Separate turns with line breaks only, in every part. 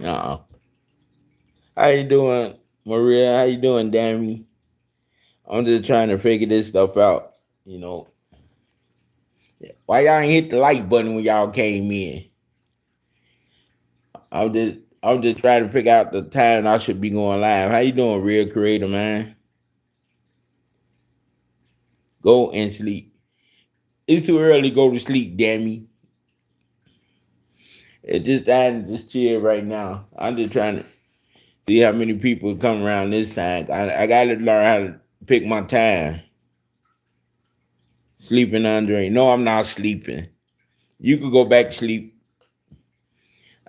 Uh, how you doing, Maria? How you doing, Dammy? I'm just trying to figure this stuff out. You know, why y'all ain't hit the like button when y'all came in? I'm just trying to figure out the time I should be going live. How you doing, real creator, man? Go and sleep. It's too early to go to sleep, Dammy. It's just time to just chill right now. I'm just trying to see how many people come around this time. I gotta learn how to pick my time. Sleeping Andre. No, I'm not sleeping. You could go back to sleep.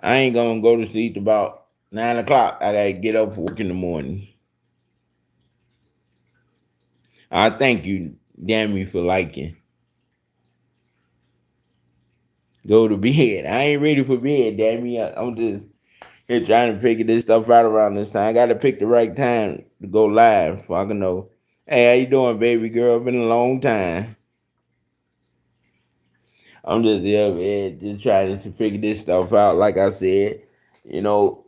I ain't gonna go to sleep about 9 o'clock. I gotta get up for work in the morning. I thank you, damn you, for liking. Go to bed. I ain't ready for bed, damn you. I'm just here trying to figure this stuff out around this time. I gotta pick the right time to go live so I can know. Hey, how you doing, baby girl? Been a long time. I'm just here, man, just trying to figure this stuff out. Like I said, you know,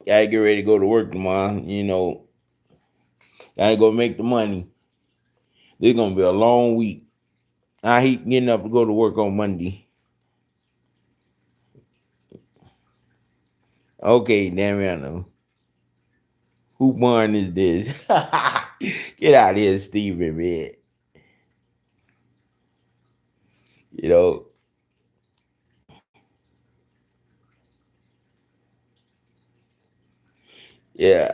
gotta get ready to go to work tomorrow. Gotta go make the money. This gonna be a long week. I hate getting up to go to work on Monday. Okay, damn it, I know. Who born is this? Get out of here, Steven, man. You know, yeah.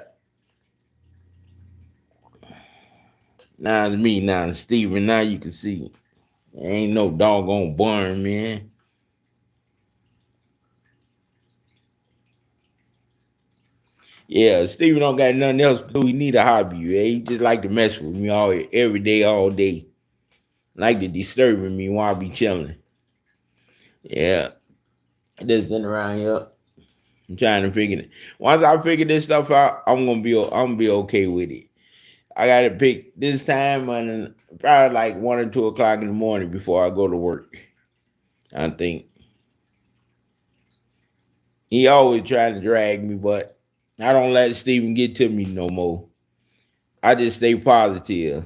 Now it's me, now it's Steven. Now you can see. Ain't no doggone barn, man. Yeah, Steven don't got nothing else to do. He need a hobby, man. He just like to mess with me every day, all day. Like to disturbing me while I be chilling. Yeah. Just sitting around here. I'm trying to figure it. Once I figure this stuff out, I'm gonna be okay with it. I gotta pick this time and probably like 1 or 2 o'clock in the morning before I go to work. I think he always trying to drag me, but I don't let Steven get to me no more. I just stay positive.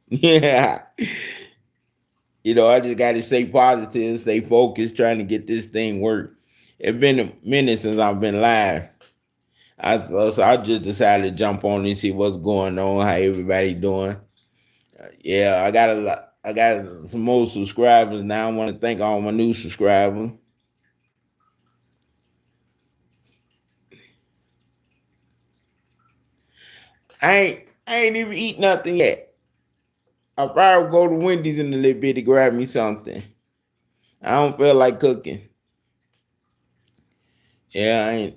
Yeah. I just gotta stay positive, stay focused, trying to get this thing work. It's been a minute since I've been live. So I just decided to jump on and see what's going on, how everybody doing. Yeah, I got a lot. I got some more subscribers now. I want to thank all my new subscribers. I ain't even eat nothing yet. I probably go to Wendy's in a little bit to grab me something. I don't feel like cooking. Yeah, I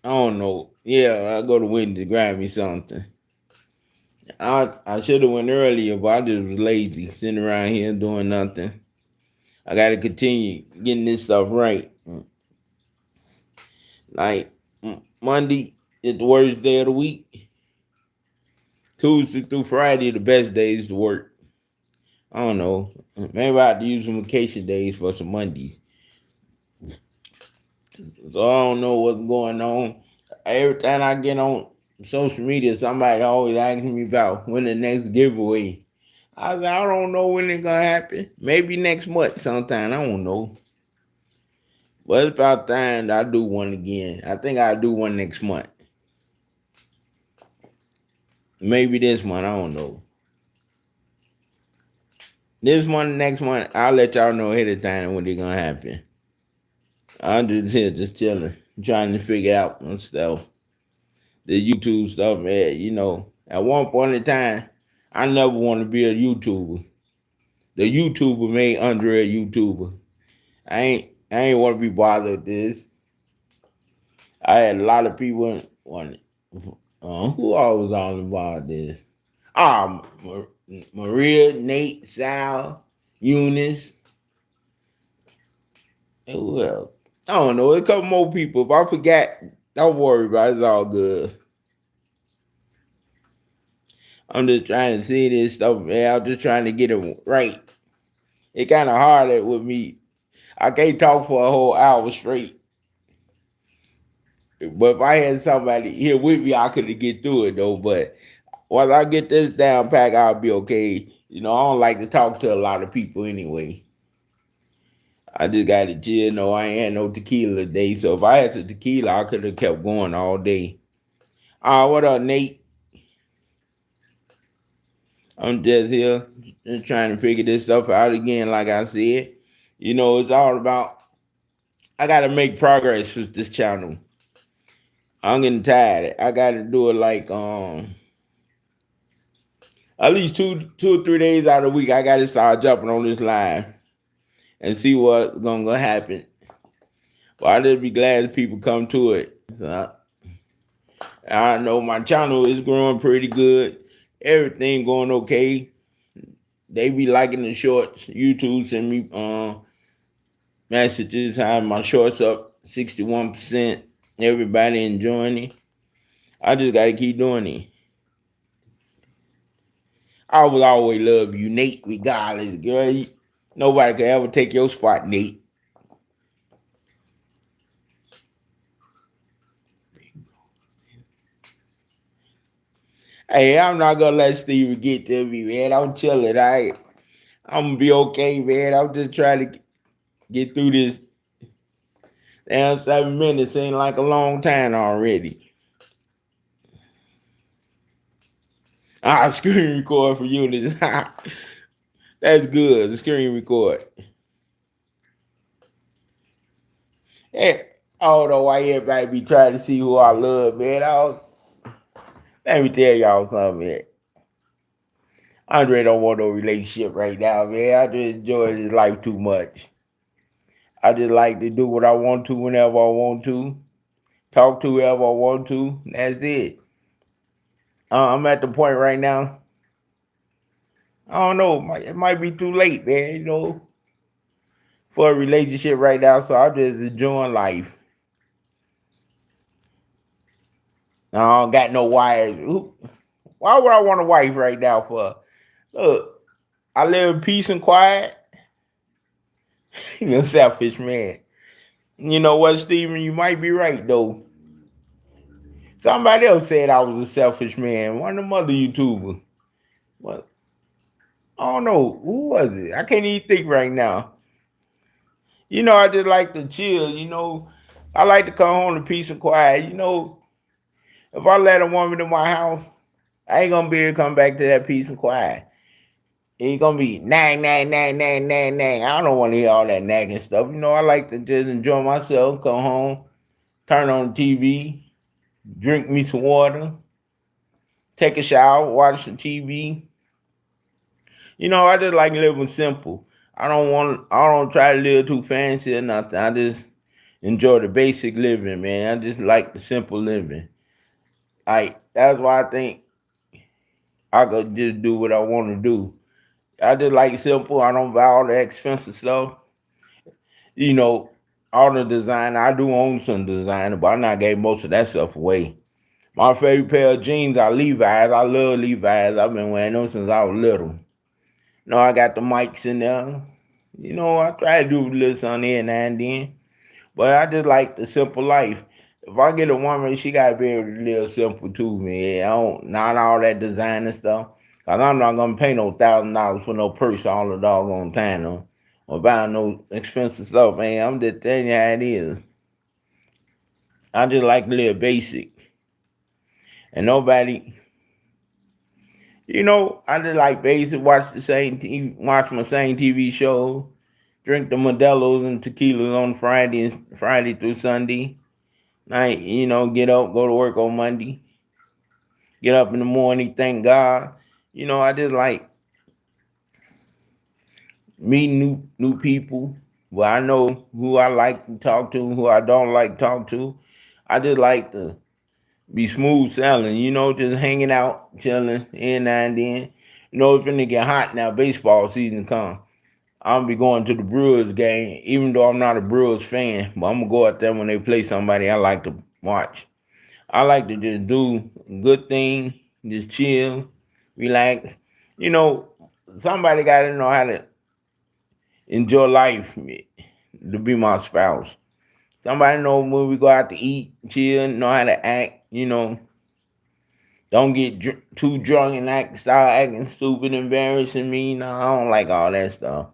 don't know. Yeah, I go to Wendy's to grab me something. I should have went earlier, but I just was lazy, sitting around here doing nothing. I got to continue getting this stuff right. Like Monday is the worst day of the week. Tuesday through Friday the best days to work. I don't know. Maybe I have to use some vacation days for some Mondays. So I don't know what's going on. Every time I get on social media, somebody always asking me about when the next giveaway. I don't know when it's gonna happen. Maybe next month sometime. I don't know. But it's about time that I do one again. I think I'll do one next month. Maybe this month. I don't know. This month, next month, I'll let y'all know ahead of time when it's gonna happen. I'm just here, just chilling, trying to figure out my stuff. The YouTube stuff, man. At one point in time, I never wanted to be a YouTuber. The YouTuber made Andre a YouTuber. I ain't want to be bothered with this. I had a lot of people on who always on about this. Maria, Nate, Sal, Eunice, and who else? I don't know. A couple more people. If I forgot, don't worry about it. It's all good. I'm just trying to see this stuff, man. I'm just trying to get it right. It kind of hard with me. I can't talk for a whole hour straight. But if I had somebody here with me, I could get through it though. But once I get this down pack, I'll be okay. You know, I don't like to talk to a lot of people anyway. I just got to chill. No, I ain't had no tequila today. So if I had some tequila, I could have kept going all day. What up, Nate? I'm just here, just trying to figure this stuff out again. Like I said, you know, it's all about. I got to make progress with this channel. I'm getting tired. I got to do it like at least two or 3 days out of the week. I got to start jumping on this line and see what's gonna happen. But I just be glad that people come to it. So I know my channel is growing pretty good. Everything going okay. They be liking the shorts. YouTube send me messages how my shorts up 61%. Everybody enjoying it. I just gotta keep doing it. I will always love you, Nate, regardless, girl. Nobody can ever take your spot, Nate. Hey, I'm not gonna let Steven get to me, man. I'm chilling. I'm gonna be okay, man. I'm just trying to get through this. Damn, 7 minutes seems like a long time already. Screen record for you. That's good. The screen record. Hey, I don't know why everybody be trying to see who I love, man. Let me tell y'all something, man. Andre don't want no relationship right now, man. I just enjoy his life too much. I just like to do what I want to whenever I want to. Talk to whoever I want to. That's it. I'm at the point right now. I don't know. It might be too late, man. You know, for a relationship right now. So I'm just enjoying life. I don't got no wife. Why would I want a wife right now for? Look, I live in peace and quiet. You're a selfish man. You know what, Steven? You might be right though. Somebody else said I was a selfish man. One of them other YouTubers. What? I don't know. Who was it? I can't even think right now. You know, I just like to chill. You know, I like to come home to peace and quiet. You know, if I let a woman in my house, I ain't gonna be able to come back to that peace and quiet. It's gonna be nang, nang, nang, nang, nang, nang. I don't want to hear all that nagging stuff. You know, I like to just enjoy myself, come home, turn on the TV, drink me some water, take a shower, watch some TV. You know, I just like living simple. I don't try to live too fancy or nothing. I just enjoy the basic living, man. I just like the simple living. That's why I think I could just do what I want to do. I just like simple. I don't buy all the expensive stuff. You know, all the design. I do own some designer, but I not gave most of that stuff away. My favorite pair of jeans are Levi's. I love Levi's. I've been wearing them since I was little. You know, I got the mics in there. You know, I try to do a little something here now and then. But I just like the simple life. If I get a woman, she gotta be able to live simple too, man. I don't not all that designer stuff. Cause I'm not gonna pay no $1,000 for no purse all the doggone time, no, or buying no expensive stuff, man. I'm just telling you how it is. I just like to live basic. And nobody, you know, I just like basic, watch the same TV, watch my same TV show, drink the Modelo's and tequilas on Friday through Sunday night, you know, get up, go to work on Monday, get up in the morning, thank God. You know, I just like meeting new people. Well, I know who I like to talk to, who I don't like to talk to. I just like to be smooth sailing, just hanging out, chilling in now and then. It's finna get hot now, baseball season come. I'm gonna be going to the Brewers game, even though I'm not a Brewers fan, but I'm gonna go out there when they play somebody I like to watch. I like to just do a good thing, just chill, relax. You know, somebody gotta know how to enjoy life to be my spouse. Somebody know when we go out to eat, chill, know how to act, don't get too drunk and start acting stupid, embarrassing me. No, I don't like all that stuff.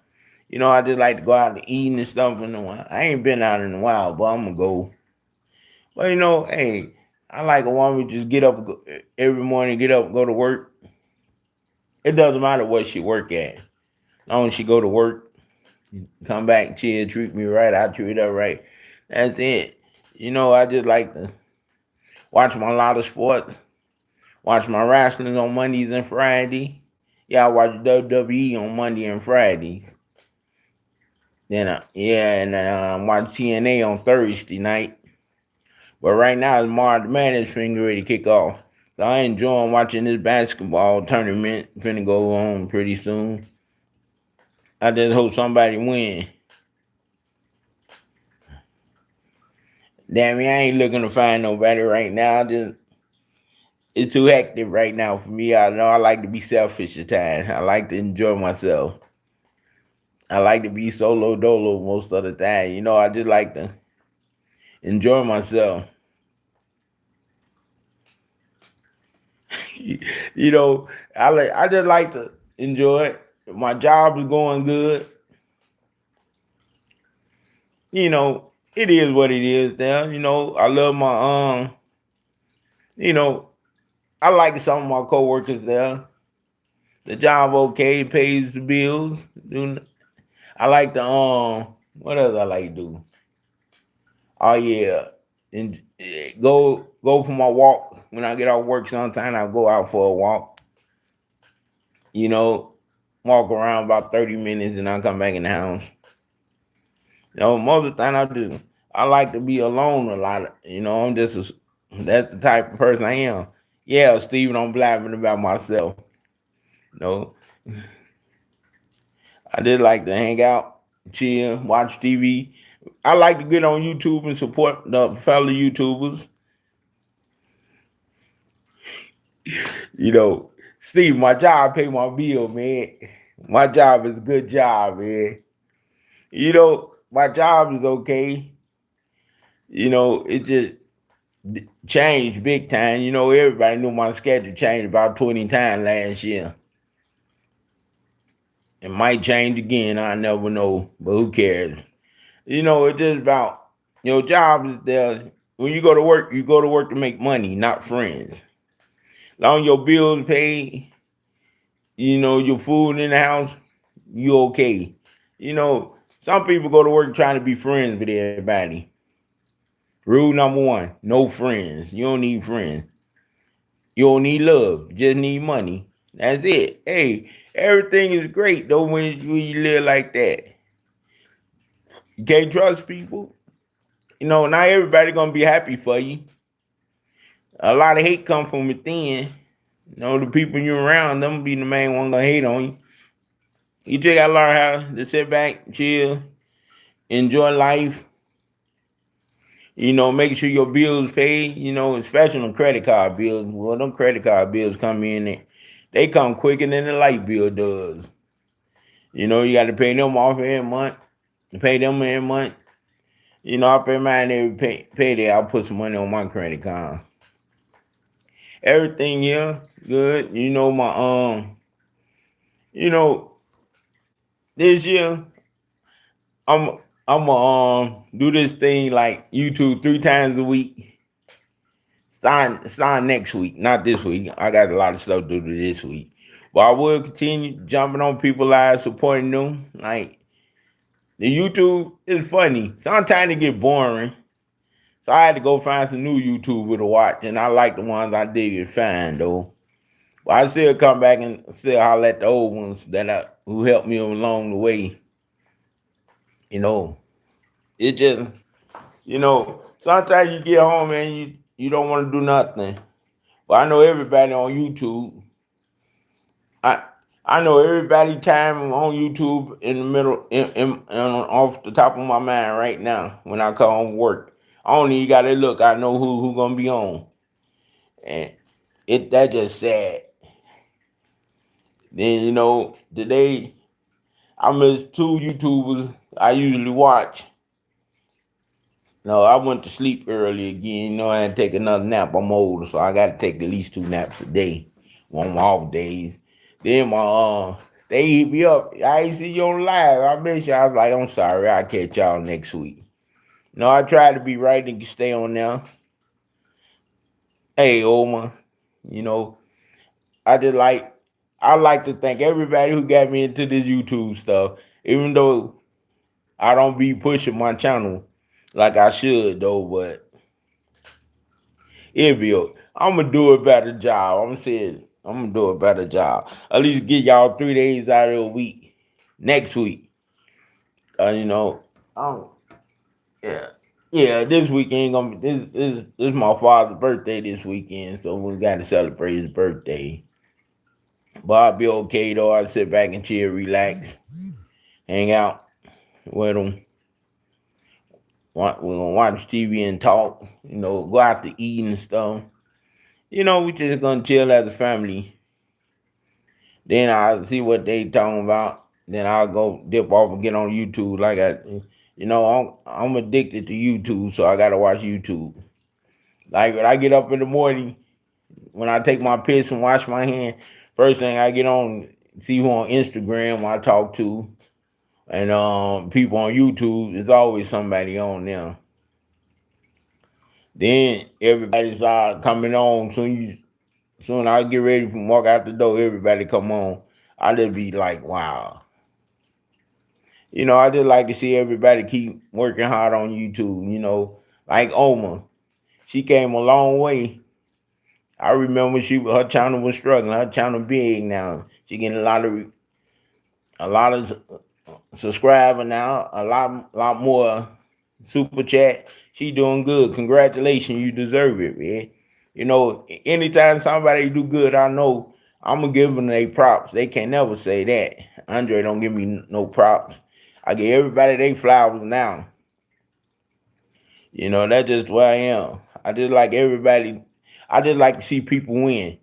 I just like to go out to eat and stuff in a while. I ain't been out in a while, but I'm gonna go. But hey, I like a woman just get up every morning, get up, go to work. It doesn't matter what she work at. As long as she go to work, come back, chill, treat me right, I treat her right. That's it. I just like to watch my lot of sports, watch my wrestling on Mondays and Fridays. Yeah, I watch WWE on Monday and Fridays. Then, and watch TNA on Thursday night. But right now, it's March Madness finna ready to kick off. So I enjoy watching this basketball tournament. Finna go on pretty soon. I just hope somebody win. Damn it, I ain't looking to find nobody right now. It's too hectic right now for me. I know I like to be selfish at times. I like to enjoy myself. I like to be solo dolo most of the time. I just like to enjoy myself. I just like to enjoy it. My job is going good. It is what it is now. I love my I like some of my coworkers there. The job okay, pays the bills. I like the what else I like to do? Oh yeah. And go for my walk. When I get off work sometime I go out for a walk. Walk around about 30 minutes and I come back in the house. Most of the time I do. I like to be alone a lot. That's the type of person I am. Yeah, Steven, I'm blabbing about myself. No, I just like to hang out, chill, watch TV. I like to get on YouTube and support the fellow YouTubers. Steve, my job pay my bill, man. My job is a good job, man. My job is okay. It just changed big time. Everybody knew my schedule changed about 20 times last year. It might change again. I never know, but who cares? It's just about job is there. When you go to work to make money, not friends. Long your bills paid, your food in the house, you okay. Some people go to work trying to be friends with everybody. Rule number one, no friends. You don't need friends. You don't need love. You just need money. That's it. Hey, everything is great though when you live like that. You can't trust people. Not everybody gonna be happy for you. A lot of hate come from within. The people you around, them be the main one gonna hate on you. You just gotta learn how to sit back, chill, enjoy life. Make sure your bills paid. Especially on credit card bills. Well, them credit card bills come in, they come quicker than the light bill does. You got to pay them off every month. Pay them every month. I pay mine every payday. I'll put some money on my credit card. Everything here good. My this year I'm do this thing like YouTube 3 times a week. Starting next week, not this week. I got a lot of stuff to do this week. But I will continue jumping on people's lives, supporting them. Like the YouTube is funny. Sometimes it get boring. So I had to go find some new YouTubers to watch. And I like the ones I did find though. But I still come back and still holler at the old ones who helped me along the way. It just, sometimes you get home and you don't want to do nothing. But I know everybody on YouTube. I I know everybody time on YouTube in the middle, off the top of my mind right now when I come home work. I don't even gotta look. I know who gonna be on, and that just sad. Then today I missed two YouTubers I usually watch. No, I went to sleep early again. I had to take another nap. I'm older, so I got to take at least 2 naps a day on my off days. Then they hit me up. I ain't see you on live. I miss you. I was like, I'm sorry. I'll catch y'all next week. I try to be right and stay on there. Hey, Oma, you know, I just I like to thank everybody who got me into this YouTube stuff. Even though I don't be pushing my channel like I should though, but I'm gonna do a better job. I'm saying I'm gonna do a better job. At least get y'all 3 days out of the week next week. Um, yeah, yeah. This weekend gonna be this my father's birthday this weekend, so we got to celebrate his birthday. But I'll be okay though. I'll sit back and chill, relax, hang out with him. We're gonna watch TV and talk. Go out to eat and stuff. We just gonna chill as a family. Then I'll see what they talking about. Then I'll go dip off and get on YouTube. I'm addicted to YouTube, so I gotta watch YouTube. Like when I get up in the morning, when I take my piss and wash my hand, first thing I get on, see who on Instagram I talk to, and people on YouTube. There's always somebody on there. Then everybody start coming on. Soon I get ready to walk out the door. Everybody come on. I just be like, wow. I just like to see everybody keep working hard on YouTube. Like Oma, she came a long way. I remember her channel was struggling. Her channel big now. She getting a lot of subscriber now. A lot more super chat. She doing good. Congratulations, you deserve it, man. Anytime somebody do good, I know I'm gonna give them their props. They can never say that. Andre don't give me no props. I give everybody their flowers now. That's just where I am. I just like everybody. I just like to see people win.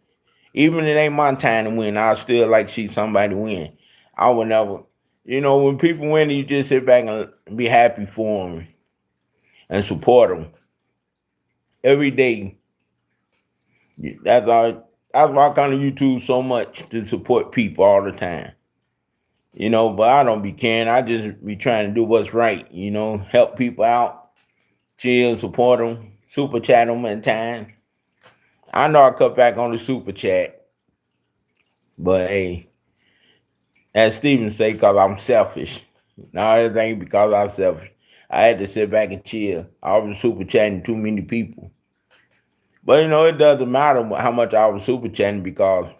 Even if it ain't my time to win, I still like to see somebody win. I would never, when people win, you just sit back and be happy for them and support them every day. That's all. That's why I come to YouTube so much, to support people all the time. But I don't be caring. I just be trying to do what's right. Help people out, chill, support them, super chat them at times. I know I cut back on the super chat, but hey, as Steven say, because I'm selfish. No, it ain't because I'm selfish. I had to sit back and chill. I was super chatting too many people. But it doesn't matter how much I was super chatting, because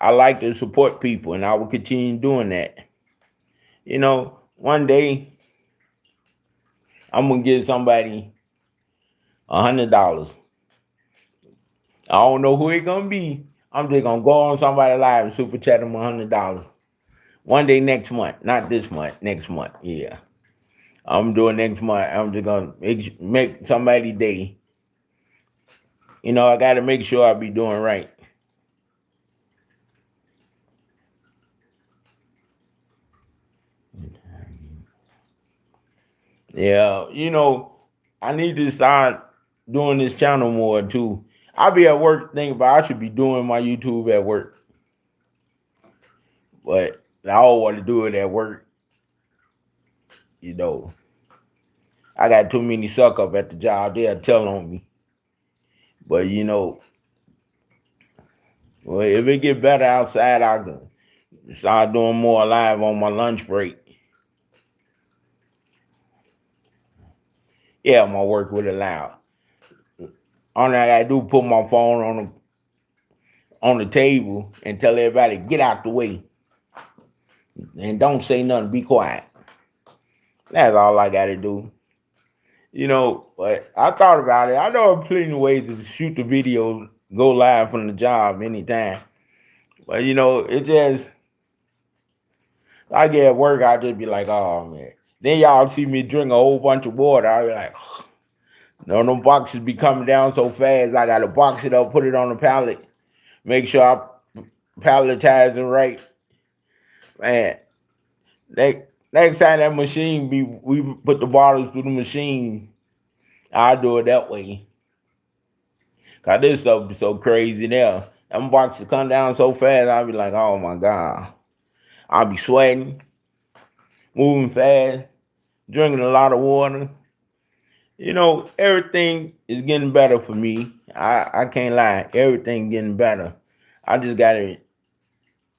I like to support people, and I will continue doing that. One day I'm gonna give somebody $100. I don't know who it gonna be. I'm just gonna go on somebody live and super chat them $100. One day next month, not this month, next month. Yeah, I'm doing next month. I'm just gonna make somebody day. I got to make sure I be doing right. Yeah, I need to start doing this channel more too. I'll be at work thinking about I should be doing my YouTube at work, but I don't want to do it at work. I got too many suck up at the job. They'll tell on me. But well, if it get better outside, I can start doing more live on my lunch break. Yeah, my work would allow. All I gotta do is put my phone on the table and tell everybody, get out the way. And don't say nothing, be quiet. That's all I gotta do. But I thought about it. I know plenty of ways to shoot the video, go live from the job anytime. But it just I get at work, I just be like, oh man. Then y'all see me drink a whole bunch of water. I be like, no, them boxes be coming down so fast. I gotta box it up, put it on the pallet, make sure I palletize it right. Man, next time that machine we put the bottles through the machine, I do it that way. Cause this stuff be so crazy there. Them boxes come down so fast, I be like, oh my God. I be sweating, moving fast, drinking a lot of water. Everything is getting better for me. I can't lie. Everything getting better. I just gotta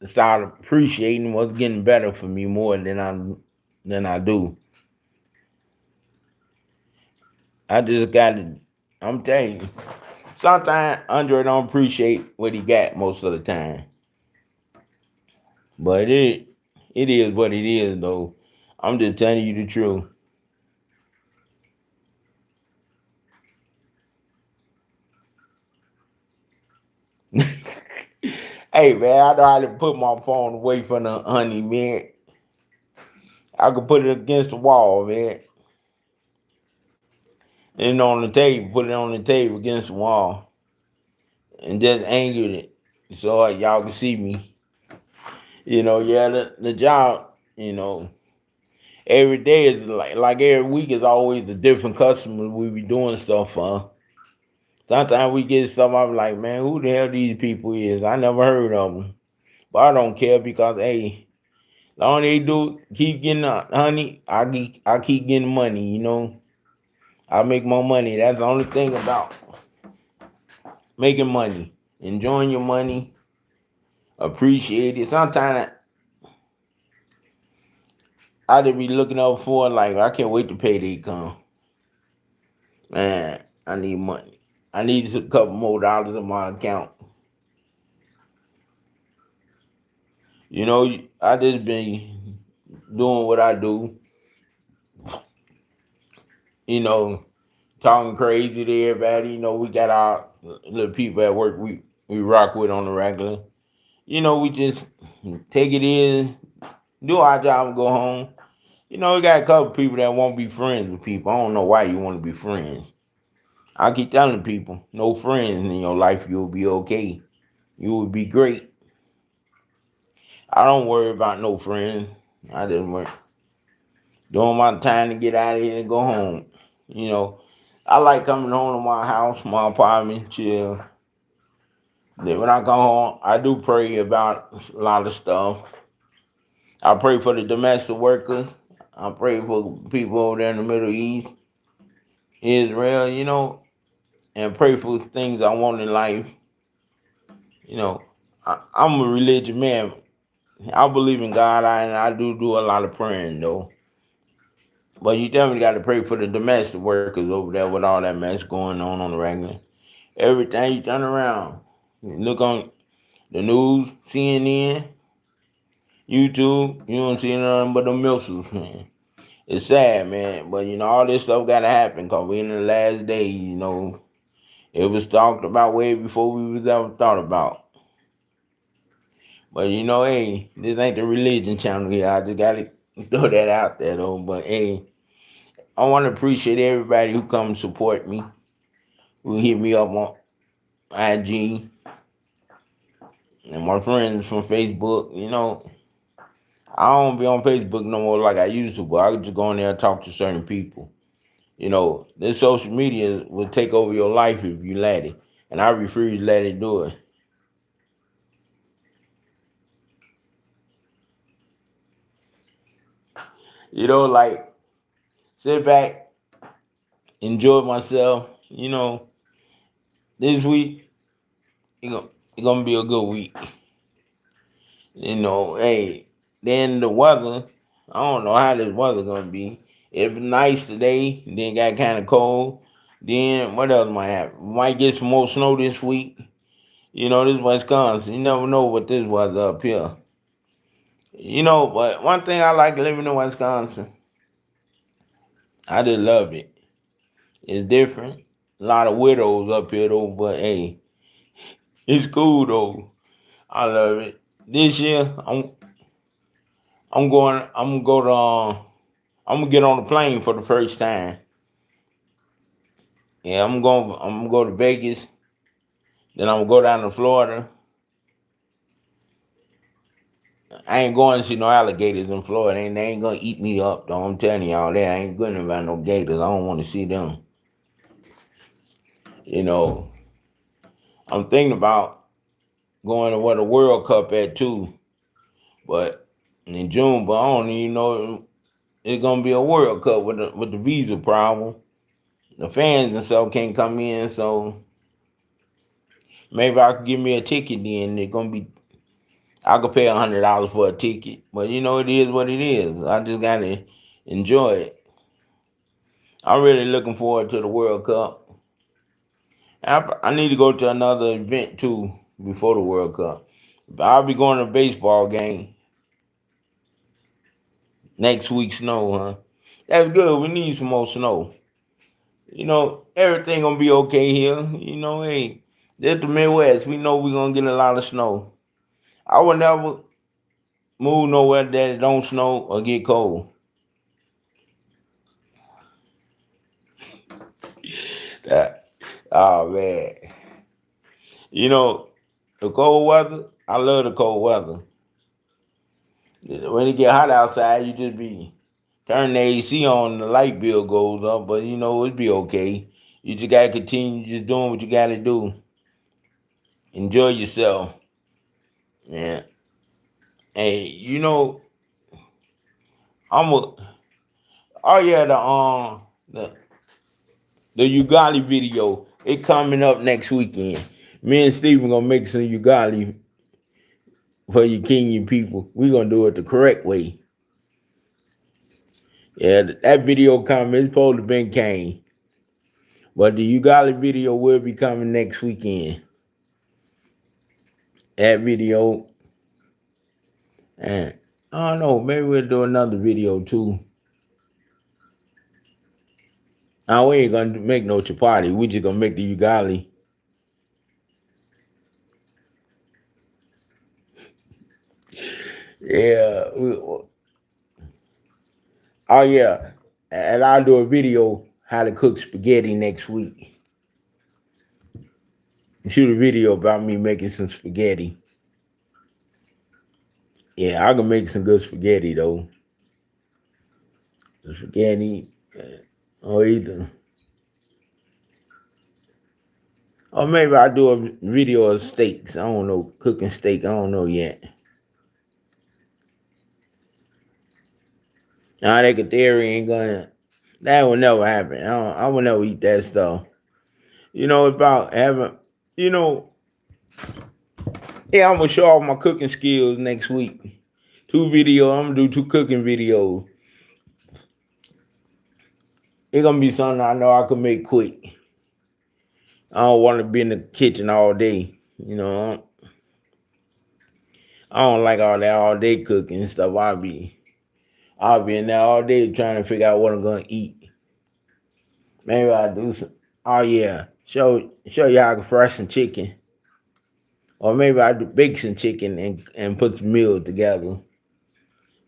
start appreciating what's getting better for me more than I do. I just gotta. I'm telling you. Sometimes Andre don't appreciate what he got most of the time. But it is what it is though. I'm just telling you the truth. Hey man, I know how to put my phone away from the honey, man. I could put it against the wall, man. And on the table, put it on the table against the wall. And just angled it. So y'all can see me. Yeah, the job, every day is like every week is always a different customer we be doing stuff for. Sometimes we get stuff, I'm like, man, who the hell these people is? I never heard of them. But I don't care because, hey, all they do, keep getting honey, I keep getting money. I make more money. That's the only thing about making money. Enjoying your money, appreciate it. Sometimes I just be looking up for like I can't wait to payday come. Man, I need money. I need a couple more dollars in my account. I just been doing what I do. You know, Talking crazy to everybody. We got our little people at work we rock with on the regular. We just take it in, do our job and go home. We got a couple people that won't be friends with people. I don't know why you want to be friends. I keep telling people, no friends in your life, you'll be okay. You will be great. I don't worry about no friends. I just work doing my time to get out of here and go home. You know, I like coming home to my house, my apartment, chill. Then when I come home, I do pray about a lot of stuff. I pray for the domestic workers. I pray for people over there in the Middle East, Israel, and pray for things I want in life. You know, I'm a religious man. I believe in God, and I do a lot of praying, though. But you definitely got to pray for the domestic workers over there with all that mess going on the regular. Everything you turn around, you look on the news, CNN, YouTube, you don't see nothing but the missiles, man. It's sad, man. But, all this stuff got to happen because we in the last days. It was talked about way before we was ever thought about. But, hey, this ain't the religion channel here. I just got to throw that out there, though. But, hey, I want to appreciate everybody who come support me, who hit me up on IG, and my friends from Facebook. I don't be on Facebook no more like I used to, but I could just go in there and talk to certain people. This social media will take over your life if you let it, and I refuse to let it do it. Like sit back, enjoy myself. This week it's gonna be a good week. Hey, then the weather, I don't know how this weather gonna be. If it's nice today, then got kind of cold. Then what else might happen? Might get some more snow this week. This Wisconsin. You never know what this weather up here. But one thing I like living in Wisconsin, I just love it. It's different. A lot of widows up here though, but hey, it's cool though. I love it. This year, I'm going. I'm gonna go to. I'm gonna get on the plane for the first time. Yeah, I'm going. I'm gonna go to Vegas. Then I'm gonna go down to Florida. I ain't going to see no alligators in Florida. They ain't gonna eat me up though. I'm telling y'all that. I ain't going about no gators. I don't want to see them. You know, I'm thinking about going to where the World Cup at too, but in June. But I don't even know it's gonna be a World Cup with the visa problem. The fans and stuff can't come in, so maybe I could give me a ticket. Then it's gonna be I could pay $100 for a ticket, but it is what it is. I just gotta enjoy it. I'm really looking forward to the World Cup. I need to go to another event too before the World Cup. But I'll be going to a baseball game next week. Snow, huh? That's good. We need some more snow. Everything gonna be okay here. Hey, this the Midwest. We know we're gonna get a lot of snow. I will never move nowhere that it don't snow or get cold. That- oh man. The cold weather, I love the cold weather. When it get hot outside, you just be turn the AC on, the light bill goes up, but it'll be okay. You just gotta continue just doing what you gotta do. Enjoy yourself. Yeah. Hey, I'm a oh yeah, the Ugali video. It coming up next weekend. Me and Steven gonna make some Ugali for you Kenyan people. We gonna do it the correct way. Yeah, that video coming. It's supposed to been came. But the Ugali video will be coming next weekend. That video, and I don't know, maybe we'll do another video too. Now we ain't gonna make no chapati. We just gonna make the Ugali. Yeah. Oh yeah, and I'll do a video how to cook spaghetti next week. Shoot a video about me making some spaghetti. Yeah, I can make some good spaghetti though. The spaghetti, or either, or maybe I'll do a video of steaks. I don't know, cooking steak. I don't know yet. Now that theory ain't gonna. That will never happen. I will never eat that stuff. About having. You know, yeah, I'm gonna show off my cooking skills next week. 2 videos. I'm gonna do 2 cooking videos. It's gonna be something I know I can make quick. I don't want to be in the kitchen all day. I don't like all that all day cooking and stuff. I'll be in there all day trying to figure out what I'm gonna eat. Maybe I'll do some. Oh yeah, show y'all I can fry some chicken, or maybe I do bake some chicken and put some meals together.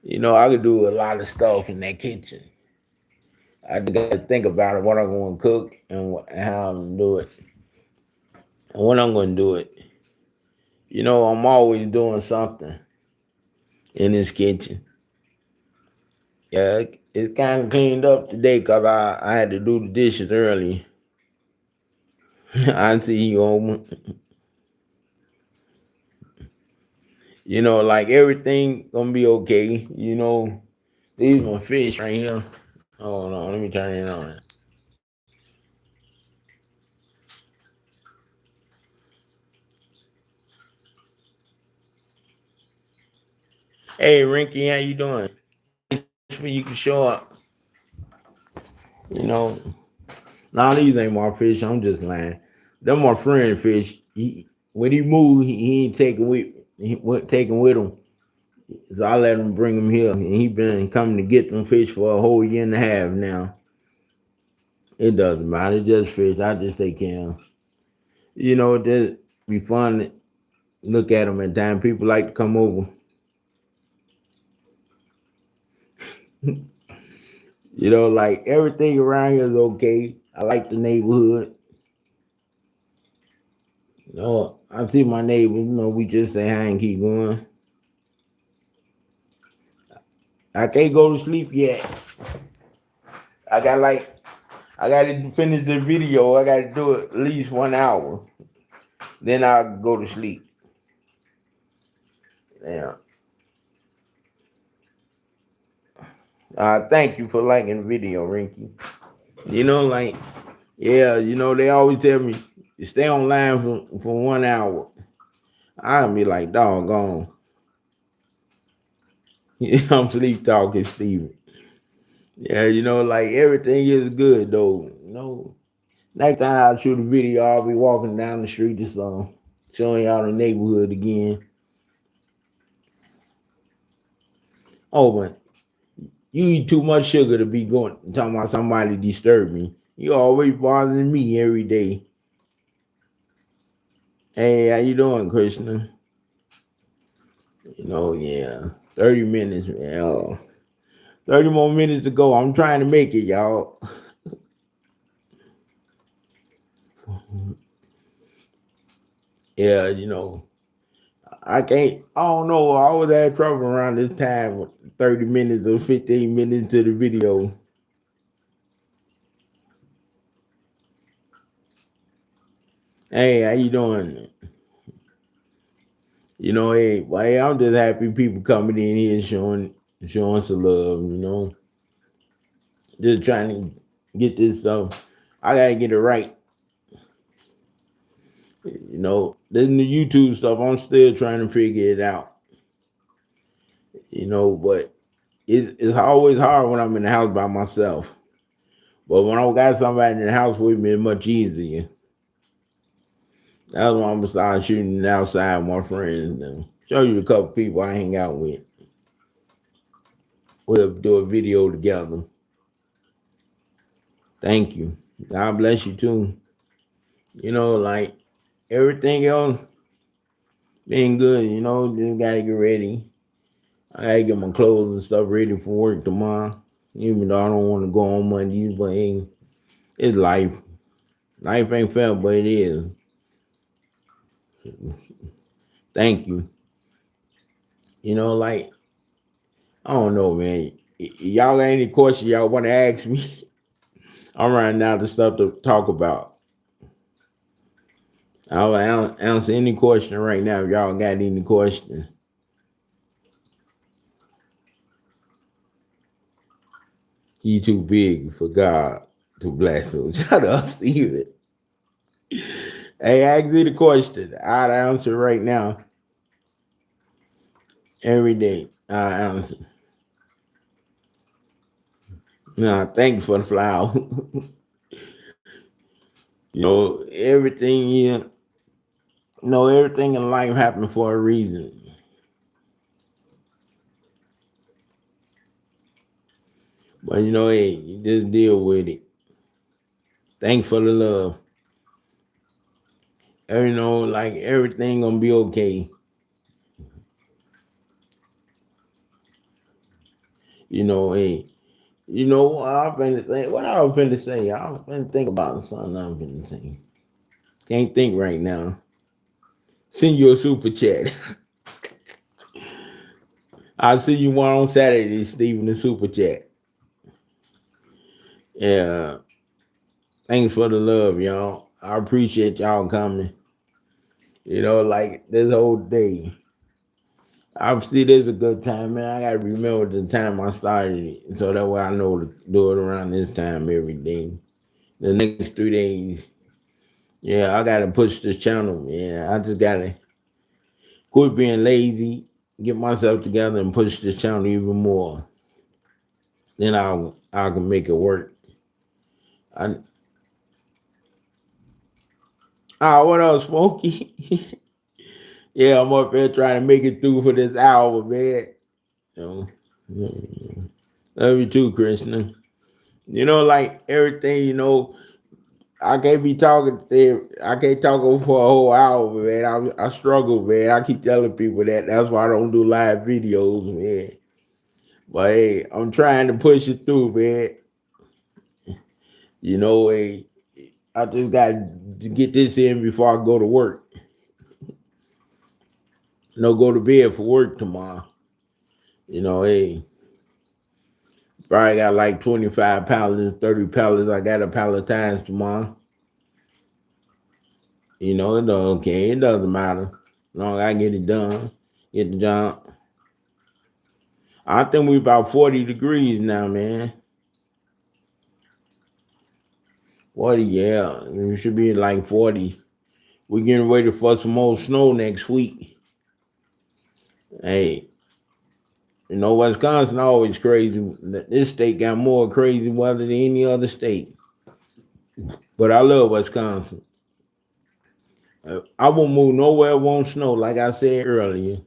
I could do a lot of stuff in that kitchen. I just got to think about it, what I'm going to cook and how I'm going to do it, and when I'm going to do it. I'm always doing something in this kitchen. Yeah, it's kind of cleaned up today because I had to do the dishes early. I see you on. Like everything gonna be okay. These my fish right here. Hold on, let me turn it on. Hey, Rinky, how you doing? You can show up. You know, Nah, these ain't my fish. I'm just lying. Them my friend fish. When he moved, he ain't taking with him. So I let him bring him here, and he been coming to get them fish for a whole year and a half now. It doesn't matter. Just fish. I just take care of 'em. Just be fun to look at them at time. People like to come over. Like everything around here is okay. I like the neighborhood. I see my neighbors. We just say hi and keep going. I can't go to sleep yet. I got like I got to finish the video. I got to do it at least 1 hour. Then I'll go to sleep. Yeah. Thank you for liking the video, Rinky. Like, yeah, they always tell me, stay online for 1 hour. I'll be like, doggone. I'm sleep talking, Steven. Yeah, like everything is good, though. Next time I'll shoot a video, I'll be walking down the street just showing y'all the neighborhood again. Oh, but you eat too much sugar to be talking about somebody disturb me. You always bothering me every day. Hey, how you doing, Krishna? Yeah. 30 minutes, man. 30 more minutes to go. I'm trying to make it, y'all. Yeah, I don't know. I always had trouble around this time with 30 minutes or 15 minutes to the video. Hey, how you doing? Hey, I'm just happy people coming in here showing some love, Just trying to get this stuff. I gotta get it right. This the YouTube stuff, I'm still trying to figure it out. But it's always hard when I'm in the house by myself. But when I got somebody in the house with me, it's much easier. That's why I'm gonna start shooting outside with my friends and show you a couple people I hang out with. We'll do a video together. Thank you. God bless you too. Like everything else being good, just gotta get ready. I gotta get my clothes and stuff ready for work tomorrow. Even though I don't want to go on Mondays, but hey, it's life. Life ain't fair, but it is. Thank you. Like, I don't know, man. Y'all got any questions y'all want to ask me? I'm running out of stuff to talk about. I'll answer any question right now if y'all got any questions. He too big for God to bless him. Shut up, Steven. Hey, ask me the question. I'll answer right now. Every day. I'll answer. No, thank you for the flower. Everything everything in life happened for a reason. But hey, you just deal with it. Thanks for the love. Like everything gonna be okay. Hey, what I've been to say. What I was been to say, I've been to think about something I've been to say. Can't think right now. Send you a super chat. I'll see you one on Saturday, Stephen, the super chat. Yeah. Thanks for the love, y'all. I appreciate y'all coming. Like this whole day. Obviously, there's a good time, man. I gotta remember the time I started it, so that way I know to do it around this time every day. The next 3 days, yeah, I gotta push this channel. Yeah, I just gotta quit being lazy, get myself together, and push this channel even more. Then I can make it work. I what else, Smokey? Yeah, I'm up there trying to make it through for this hour, man. You know, love you too, Krishna. Like everything, I can't be talking there. I can't talk over for a whole hour, man. I struggle, man. I keep telling people that. That's why I don't do live videos, man. But hey, I'm trying to push it through, man. Hey, I just got to get this in before I go to work. Go to bed for work tomorrow. Hey, probably got like 25 pallets, 30 pallets. I got a pallet tomorrow. It don't okay. It doesn't matter. As long as I get it done, get the job. I think we about 40 degrees now, man. 40, yeah. We should be like 40. We getting ready for some more snow next week. Hey, Wisconsin always crazy. This state got more crazy weather than any other state. But I love Wisconsin. I won't move nowhere it won't snow, like I said earlier.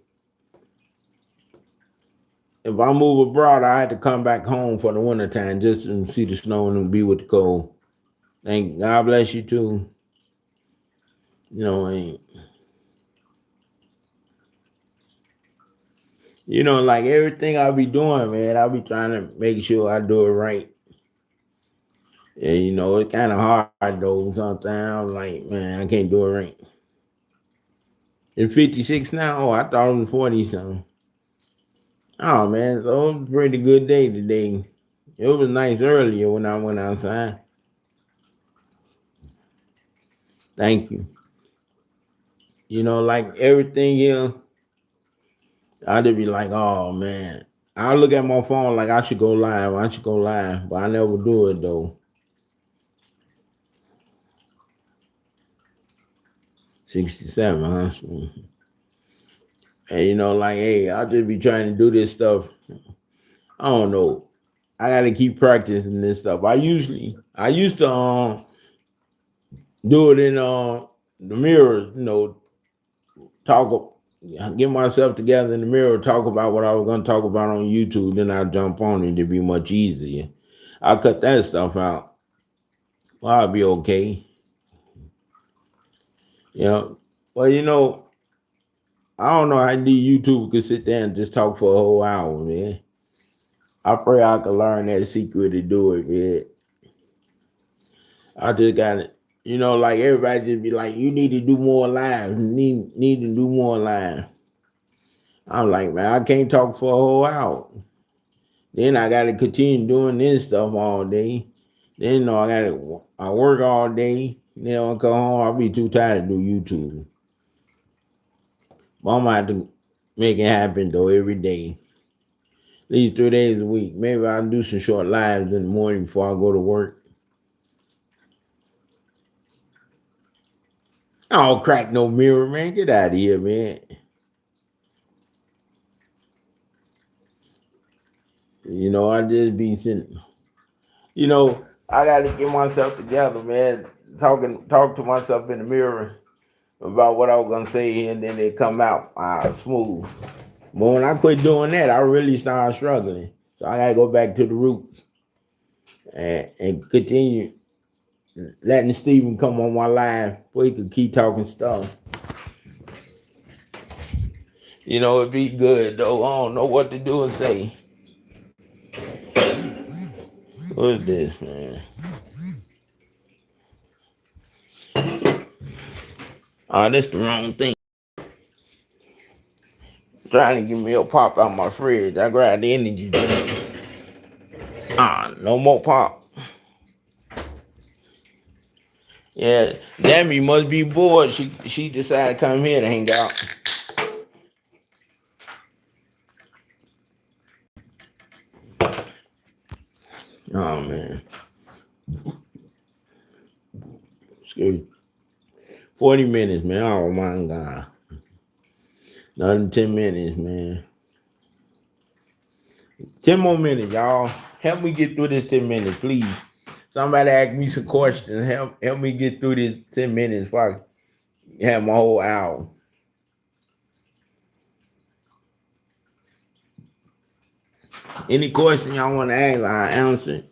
If I move abroad, I had to come back home for the wintertime just to see the snow and be with the cold. Thank God bless you too. And like everything I be doing, man, I be trying to make sure I do it right. And it's kind of hard though. Sometimes I'm like, man, I can't do it right. It's 56 now. Oh, I thought it was 40 something. Oh man, so it was a pretty good day today. It was nice earlier when I went outside. Thank you. Like everything here, I just be like, oh man. I look at my phone like I should go live. I should go live, but I never do it though. 67, huh? And like, hey, I'll just be trying to do this stuff. I don't know. I gotta keep practicing this stuff. I used to do it in the mirror, talk, get myself together in the mirror, talk about what I was gonna talk about on YouTube, then I jump on it to be much easier. I'll cut that stuff out. Well, I'll be okay. Well, I don't know how the YouTube could sit there and just talk for a whole hour, man. I pray I could learn that secret to do it, man. I just got it. Like everybody just be like, you need to do more live. You need to do more live. I'm like, man, I can't talk for a whole hour. Then I got to continue doing this stuff all day. Then I work all day. Then I come home, I'll be too tired to do YouTube. But I'm gonna have to make it happen though every day. At least 3 days a week. Maybe I'll do some short lives in the morning before I go to work. I don't crack no mirror, man. Get out of here, man. I just be sitting. I gotta get myself together, man. Talk to myself in the mirror about what I was gonna say, and then they come out smooth. But when I quit doing that, I really started struggling. So I gotta go back to the roots and continue letting Steven come on my live so he could keep talking stuff. It'd be good though. I don't know what to do and say. What is this, man? Oh, that's the wrong thing. Trying to give me a pop out my fridge. I grabbed the energy drink. No more pop. Yeah, Dammy must be bored. She decided to come here to hang out. Oh man. Excuse me. 40 minutes, man. Oh my God. Another 10 minutes, man. 10 more minutes, y'all. Help me get through this 10 minutes, please. Somebody ask me some questions. Help me get through this 10 minutes before I have my whole hour. Any question y'all want to ask, I'll answer.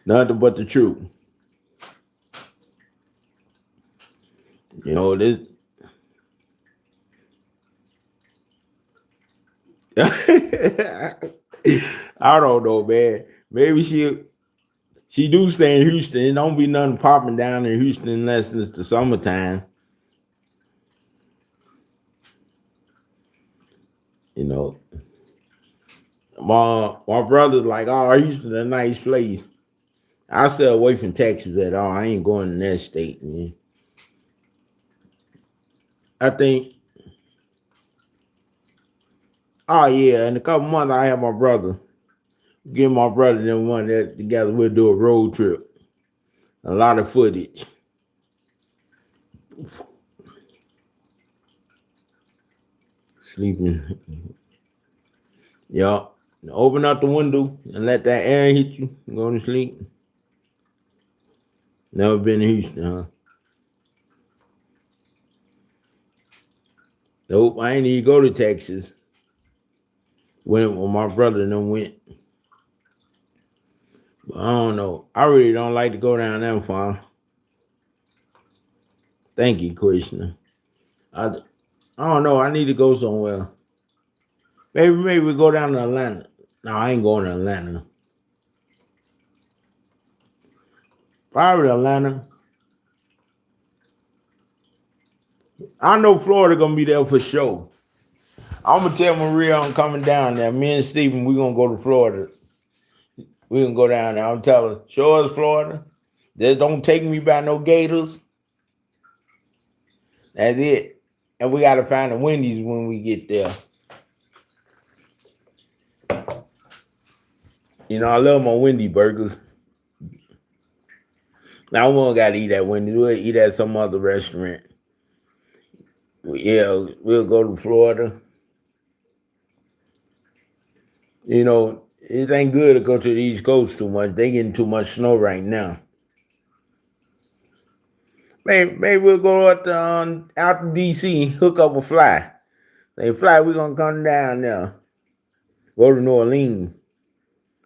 Nothing but the truth. You know, this I don't know, man. Maybe she do stay in Houston. It don't be nothing popping down in Houston unless it's the summertime. You know, my brother's like, oh, Houston a nice place. I stay away from Texas at all. I ain't going to that state, man. I think, oh yeah, in a couple months I have my brother. Get my brother and one that together. We'll do a road trip. A lot of footage. Sleeping. Yup. Open up the window and let that air hit you. Go to sleep. Never been to Houston, huh? Nope, I ain't even go to Texas. When my brother and them went. But I don't know. I really don't like to go down that far. Thank you, Krishna. I don't know. I need to go somewhere. Maybe we go down to Atlanta. No, I ain't going to Atlanta. Probably Atlanta. I know Florida gonna be there for sure. I'm gonna tell Maria I'm coming down there. Me and Stephen, we gonna go to Florida. We gonna go down there. I'm telling her, show us Florida. Just don't take me by no gators. That's it. And we gotta find the Wendy's when we get there. You know, I love my Wendy burgers. Now, we don't got to eat at Wendy's. We'll eat at some other restaurant. Yeah, we'll go to Florida. You know, it ain't good to go to the East Coast too much. They getting too much snow right now. Maybe we'll go out to D.C., hook up a fly. They fly, we're going to come down there. Go to New Orleans.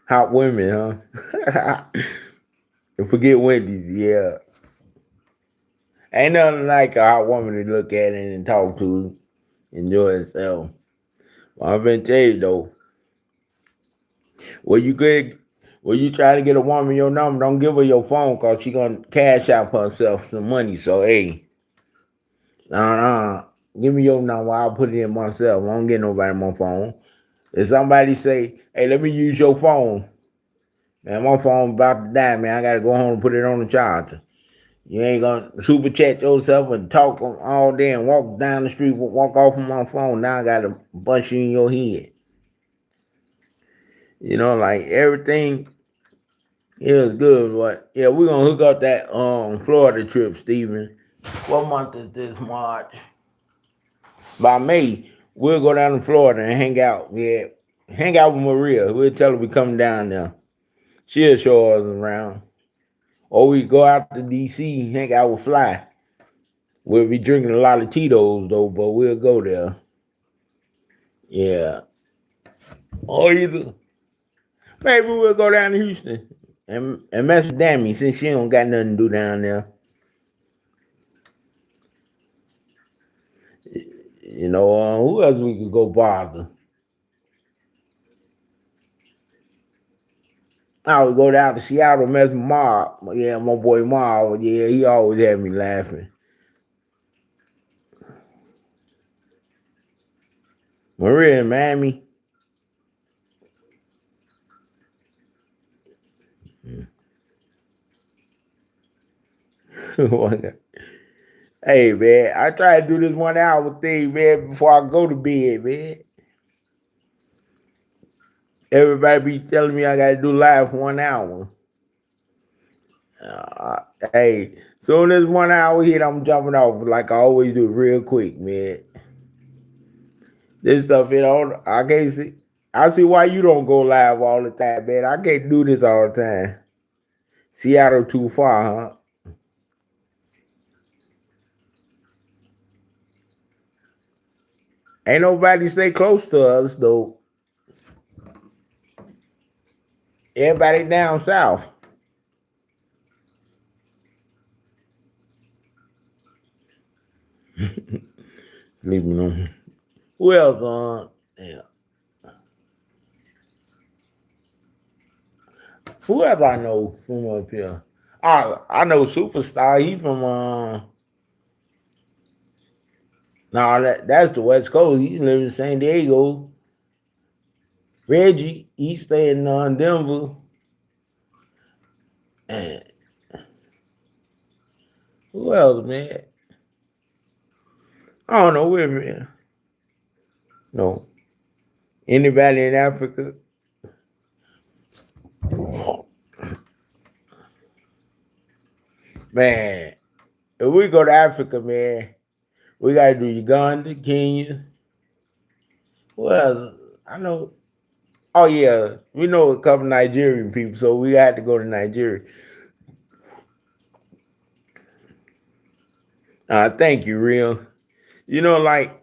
Hot women, huh? And forget Wendy's, yeah. Ain't nothing like a hot woman to look at and talk to, enjoy herself. Well, I've been tell you though, when you try to get a woman your number, don't give her your phone cause she gonna cash out for herself some money. So hey, give me your number, I'll put it in myself. I don't get nobody my phone. If somebody say, hey, let me use your phone, man, my phone about to die, man. I gotta go home and put it on the charger. You ain't gonna super chat yourself and talk all day and walk down the street, walk off of my phone. Now I got a bunch in your head. You know, like everything is good. But yeah, we're gonna hook up that Florida trip, Steven. What month is this? March. By May, we'll go down to Florida and hang out. Yeah. Hang out with Maria. We'll tell her we coming down there. She'll show us around. Or we go out to DC, hang out with Fly. We'll be drinking a lot of Tito's though, but we'll go there. Yeah. Or either maybe we'll go down to Houston and mess with Dammy since she don't got nothing to do down there. You know, who else we could go bother? I would go down to Seattle, mess with Mark. Yeah, my boy Mark. Yeah, he always had me laughing. Maria and Miami. Hey, man, I try to do this 1 hour thing, man, before I go to bed, man. Everybody be telling me I got to do live for 1 hour. Hey, soon as 1 hour hit, I'm jumping off like I always do, real quick, man. This stuff, I can't see. I see why you don't go live all the time, man. I can't do this all the time. Seattle too far, huh? Ain't nobody stay close to us, though. Everybody down south. Sleeping on. Who else on? Yeah. Who else I know from up here? I know Superstar. He from nah, that's the West Coast. He live in San Diego. Reggie, he stay in Denver. And who else, man? I don't know where, man. No. Anybody in Africa? Man, if we go to Africa, man, we gotta do Uganda, Kenya. Well, I know. Oh yeah, we know a couple Nigerian people, so we had to go to Nigeria. Thank you, real. Like,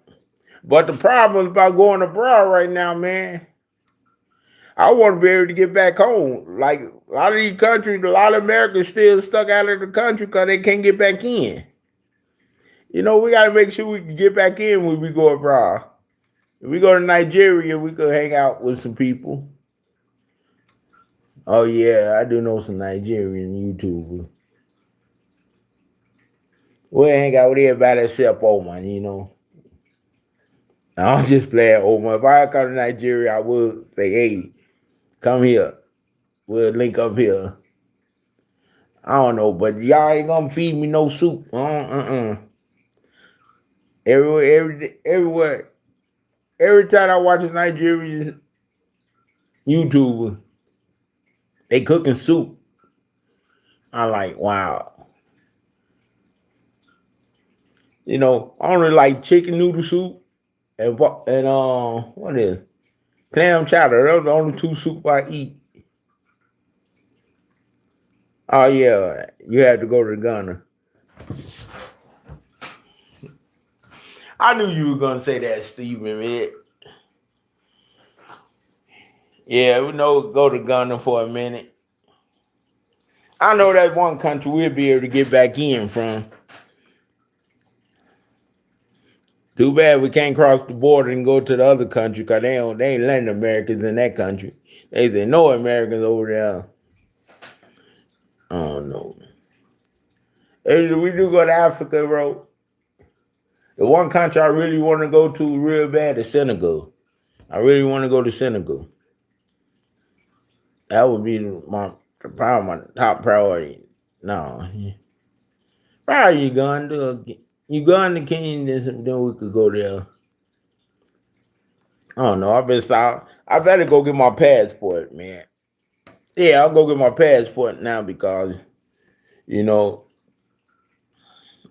but the problem about going abroad right now, man. I want to be able to get back home. Like a lot of these countries, a lot of Americans still stuck out of the country because they can't get back in. We got to make sure we can get back in when we go abroad. If we go to Nigeria, we could hang out with some people. Oh yeah, I do know some Nigerian YouTubers. We'll hang out with everybody except Oman. I don't just play at Oman. If I come to Nigeria, I would say, hey, come here. We'll link up here. I don't know, but y'all ain't gonna feed me no soup. Everywhere, every time I watch a Nigerian YouTuber, they cooking soup. I'm like, wow. I only like chicken noodle soup and what is clam chowder. Those are the only two soup I eat. Oh yeah, you had to go to Ghana. I knew you were gonna say that, Steven, man. Yeah, we know go to Ghana for a minute. I know that's one country we'll be able to get back in from. Too bad we can't cross the border and go to the other country because they ain't letting Americans in that country. They say no Americans over there. I don't know. Hey, we do go to Africa, bro. The one country I really want to go to real bad is Senegal. I really want to go to Senegal. That would be probably my top priority. No. Probably Uganda. Uganda, Kenya, then we could go there. I don't know. I better go get my passport, man. Yeah, I'll go get my passport now because, you know,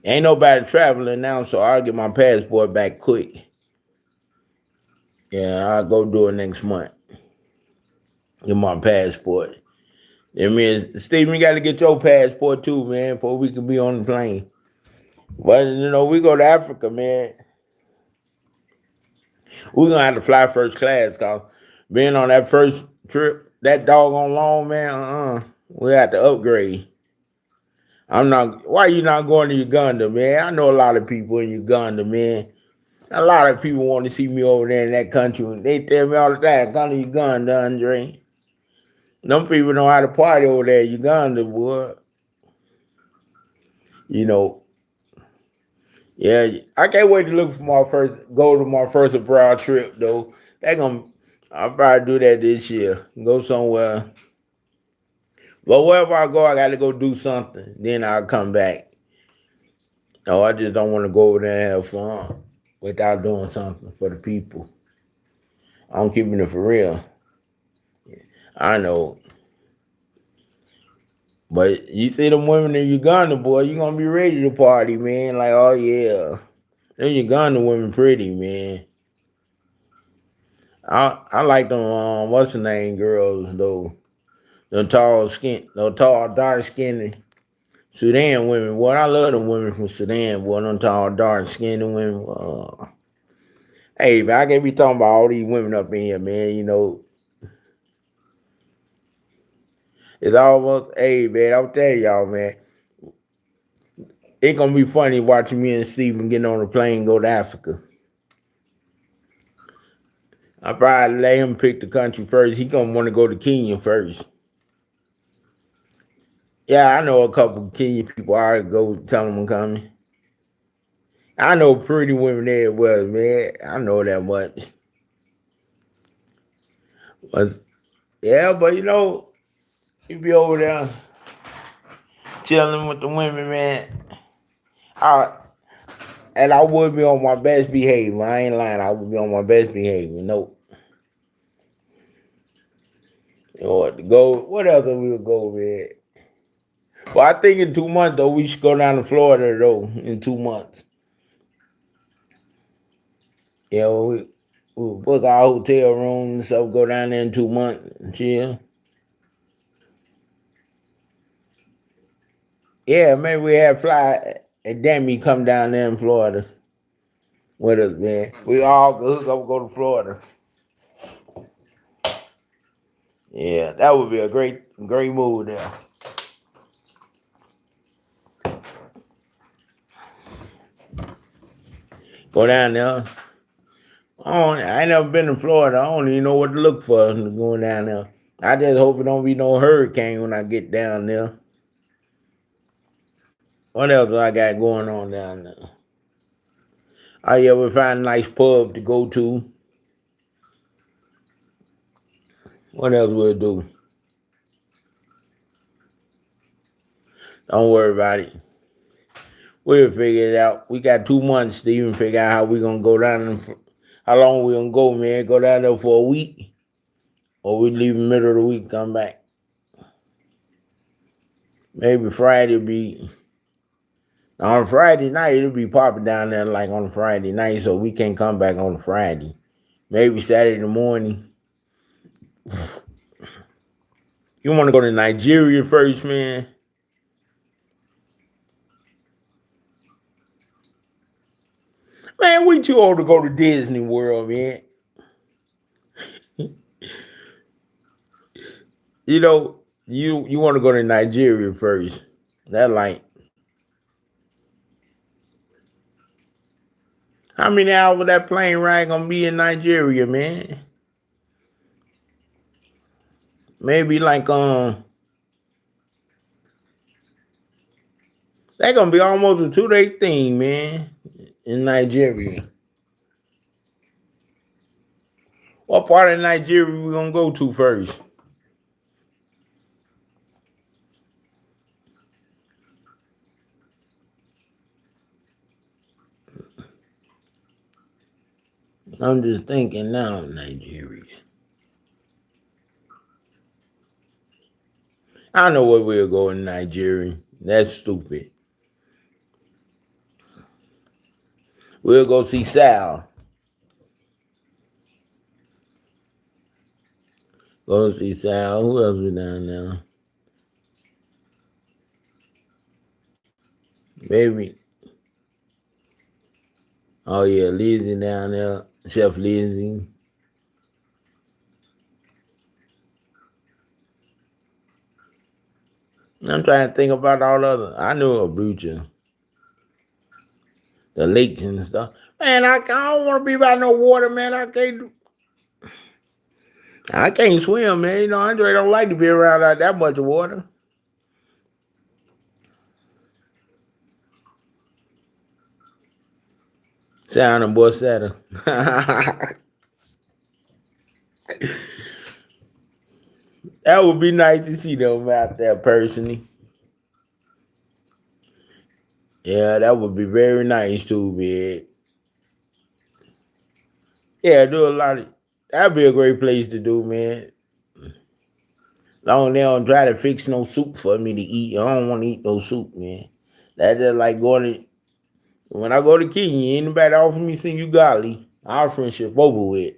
ain't nobody traveling now, so I'll get my passport back quick. Yeah, I'll go do it next month. Get my passport. I mean, Stephen, you got to get your passport too, man, before we can be on the plane. But, we go to Africa, man. We're going to have to fly first class because being on that first trip, that doggone long, man, we have to upgrade. Why you not going to Uganda, man? I know a lot of people in Uganda, man. A lot of people want to see me over there in that country. They tell me all the time, come to Uganda, Andre. Them people know how to party over there in Uganda, boy. Yeah, I can't wait to go to my first abroad trip, though. I'll probably do that this year. Go somewhere. But wherever I go, I got to go do something. Then I'll come back. No, I just don't want to go over there and have fun without doing something for the people. I'm keeping it for real. I know. But you see them women in Uganda, boy, you going to be ready to party, man. Like, oh, yeah. Them Uganda women pretty, man. I like them, what's the name, girls, though. The tall, dark skinny Sudan women. Boy, I love them women from Sudan, boy. Them tall, dark skinny women. Hey, man, I can't be talking about all these women up in here, man. It's almost, hey, man, I'm telling y'all, man. It's gonna be funny watching me and Steven getting on a plane and go to Africa. I probably let him pick the country first. He gonna want to go to Kenya first. Yeah, I know a couple of Kenyan people. I go tell them I'm coming. I know pretty women there well, man. I know that much. But yeah, but you know, you be over there chilling with the women, man. And I would be on my best behavior. I ain't lying. I would be on my best behavior. Nope. You know what to go? What else we'll go with? Well, I think in 2 months though, we should go down to Florida though. In 2 months, you know, we'll book our hotel room and stuff. Go down there in 2 months and chill. Yeah, maybe we have fly and Demi come down there in Florida with us, man. We all go hook up, go to Florida. Yeah, that would be a great move there. Go down there. I ain't never been to Florida. I don't even know what to look for going down there. I just hope it don't be no hurricane when I get down there. What else I got going on down there? Oh yeah, we find a nice pub to go to. What else we'll do? Don't worry about it. We'll figure it out. We got 2 months to even figure out how we gonna go down. How long we gonna go, man? Go down there for a week, or we leave in the middle of the week, come back. Maybe Friday be on Friday night. It'll be popping down there like on Friday night, so we can't come back on Friday. Maybe Saturday morning. You want to go to Nigeria first, man? Man, we too old to go to Disney World, man. You know, you want to go to Nigeria first. That like how many hours that plane ride gonna be in Nigeria, man? Maybe like that gonna be almost a 2-day thing, man, in Nigeria. What part of Nigeria we gonna go to first? I'm just thinking now, Nigeria. I know where we'll go in Nigeria. That's stupid. We'll go see Sal. Go see Sal. Who else we down there? Maybe. Oh yeah, Lizzie down there. Chef Lizzie. I'm trying to think about all the other. I knew Abuja, the lakes and stuff. Man, I don't want to be by no water, man. I can't swim, man. You know, Andre don't like to be around that much water. Sound and Borsetta. That would be nice to see them out there personally. Yeah, that would be very nice too, man. Yeah, do a lot of. That'd be a great place to do, man. Long they don't try to fix no soup for me to eat. I don't want to eat no soup, man. That's just like going to. When I go to Kenya, anybody offer me some ugali, our friendship over with.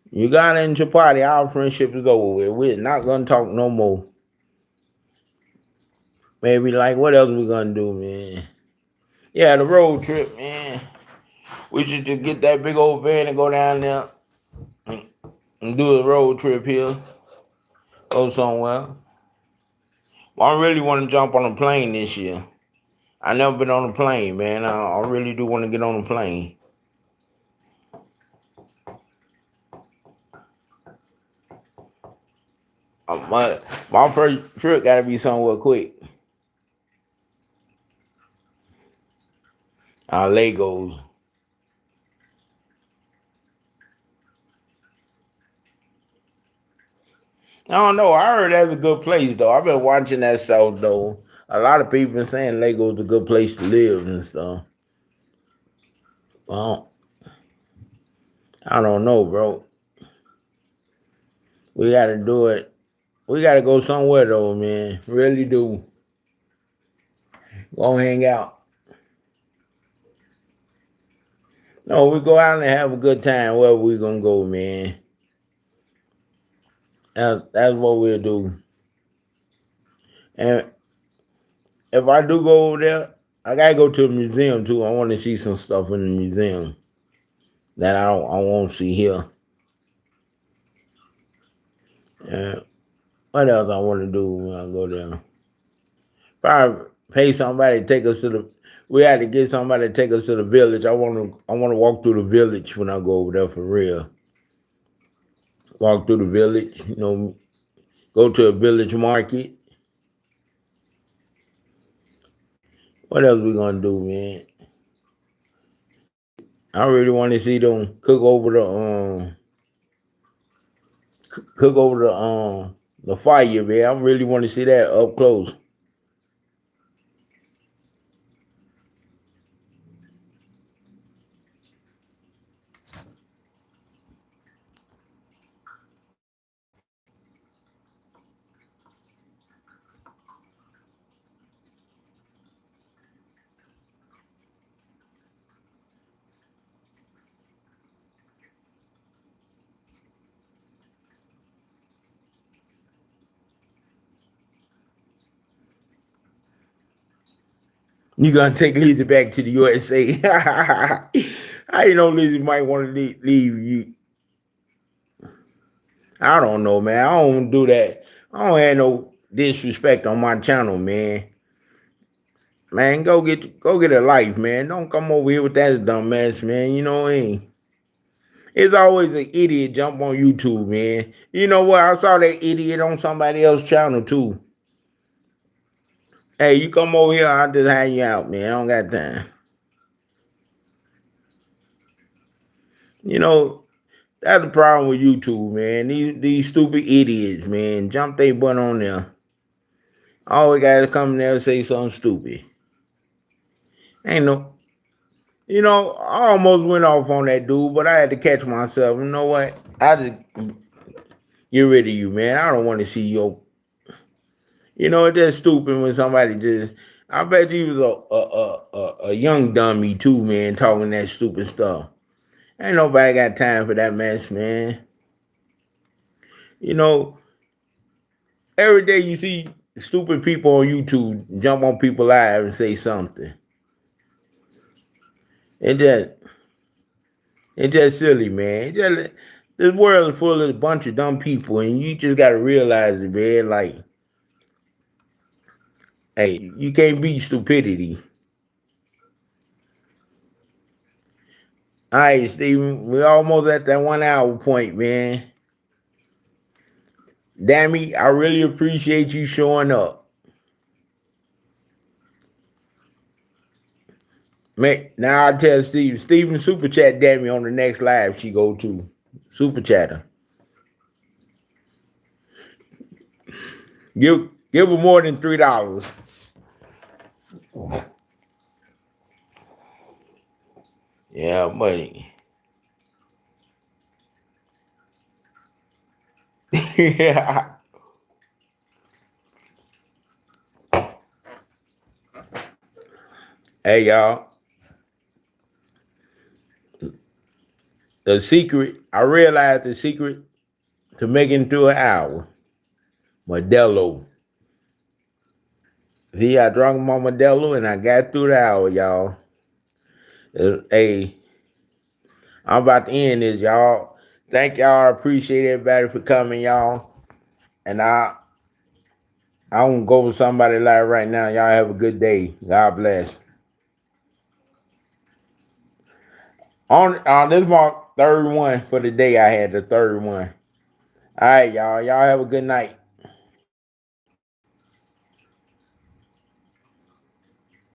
Uganda and Chapati, our friendship is over with. We're not gonna talk no more. Maybe like what else we gonna do, man? Yeah, the road trip, man. We should just get that big old van and go down there and do a road trip here. Go somewhere. Well, I really want to jump on a plane this year. I never been on a plane, man. I really do want to get on a plane. My first trip got to be somewhere quick. Legos. I don't know. I heard that's a good place though. I've been watching that stuff though. A lot of people been saying Lego's a good place to live and stuff. Well, I don't know, bro. We got to do it. We got to go somewhere though, man. Really do. Go hang out. No, we go out and have a good time. Wherever we gonna go, man. That's what we'll do. And if I do go over there, I gotta go to the museum too. I want to see some stuff in the museum that I won't see here. And what else I want to do when I go there? Probably pay somebody to take us to the. We had to get somebody to take us to the village. I want to walk through the village when I go over there for real. Walk through the village, go to a village market. What else we gonna do, man? I really want to see them cook over the fire, man. I really want to see that up close. You gonna take Lizzie back to the USA? How you know Lizzie might want to leave you? I don't know, man. I don't do that. I don't have no disrespect on my channel, man. Man, go get a life, man. Don't come over here with that dumb mess, man. You know what I mean? It's always an idiot jump on YouTube, man. You know what? I saw that idiot on somebody else's channel too. Hey, you come over here, I'll just hang you out, man. I don't got time. You know, that's the problem with YouTube, man. These stupid idiots, man, jump their butt on there. Always gotta come in there and say something stupid. Ain't no, I almost went off on that dude, but I had to catch myself. You know what? I just get rid of you, man. I don't want to see your. It's just stupid when somebody just. I bet you was a young dummy too, man, talking that stupid stuff. Ain't nobody got time for that mess, man. Every day you see stupid people on YouTube jump on people's lives and say something. It's just silly, man. This world is full of a bunch of dumb people, and you just gotta realize it, man. Like, hey, you can't beat stupidity. All right, Steven, we're almost at that 1 hour point, man. Dammy, I really appreciate you showing up. Man, now I tell Steven super chat Dammy on the next live she go to. Super chatter. Give her more than $3. Yeah, buddy. Yeah. Hey, y'all. The secret, I realized the secret to making through an hour. Modelo. See, I drank my Modelo and I got through the hour, y'all. Hey, I'm about to end this, y'all. Thank y'all. I appreciate everybody for coming, y'all. And I won't go with somebody live right now. Y'all have a good day. God bless. On this is my third one for the day. I had the third one. All right, y'all. Y'all have a good night.